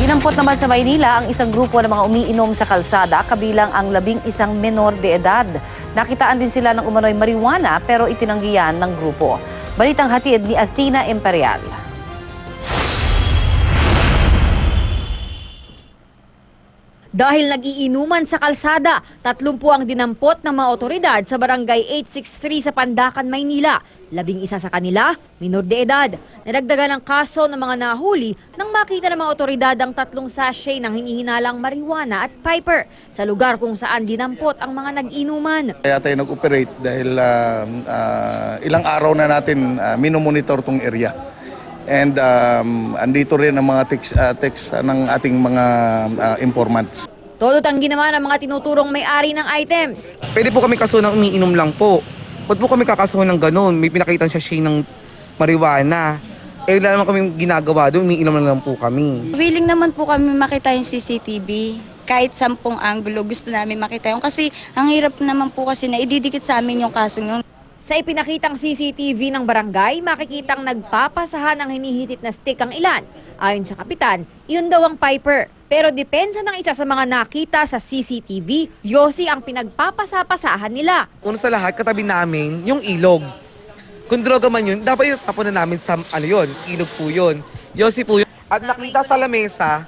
Dinampot naman sa Maynila ang isang grupo ng mga umiinom sa kalsada kabilang ang 11 menor de edad. Nakitaan din sila ng umano'y marijuana pero itinanggihan ng grupo. Balitang hatid ni Athena Imperial. Dahil nag-iinuman sa kalsada, 30 ang dinampot ng mga otoridad sa barangay 863 sa Pandacan, Maynila. 11 sa kanila, minor de edad. Nadagdagan ang kaso ng mga nahuli nang makita ng mga otoridad ang 3 sachet ng hinihinalang marijuana at piper sa lugar kung saan dinampot ang mga nag-inuman. Kaya tayo nag-operate dahil ilang araw na natin minomonitor tong area. And andito rin ang mga text ng ating mga informants. Todo tanggi naman ang mga tinuturong may-ari ng items. Pwede po kami kaso ng umiinom lang po. Ba't po kami kakasuhan ng ganun? May pinakita siya ng marijuana. Wala naman kami ginagawa doon, umiinom lang po kami. Willing naman po kami makita yung CCTV. Kahit 10 anggulo gusto namin makita yung kasi ang hirap naman po kasi na ididikit sa amin yung kaso yun. Sa ipinakitang CCTV ng barangay, makikitang nagpapasahan ng hinihitit na stick ang ilan. Ayon sa kapitan, iyon daw ang piper. Pero depensa ng isa sa mga nakita sa CCTV, yosi ang pinagpapasapasahan nila. Una sa lahat, katabi namin yung ilog. Kung droga man yun, dapat yung tapon na namin sa ilog po yun. Yosi po yun. At nakita sa lamesa,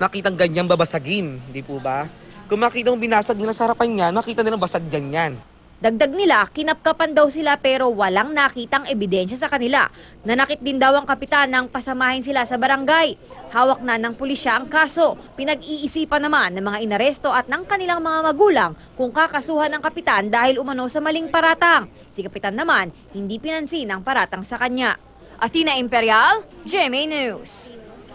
nakitang ganyang babasagin, di po ba? Kung makita mong binasag nila sa harapan niya, makita nilang basag ganyan. Dagdag nila, kinapkapan daw sila pero walang nakitang ebidensya sa kanila. Nanakit din daw ang kapitan nang pasamahin sila sa barangay. Hawak na ng pulisya ang kaso. Pinag-iisipan naman ng mga inaresto at ng kanilang mga magulang kung kakasuhan ng kapitan dahil umano sa maling paratang. Si kapitan naman, hindi pinansin ang paratang sa kanya. Athena Imperial, GMA News.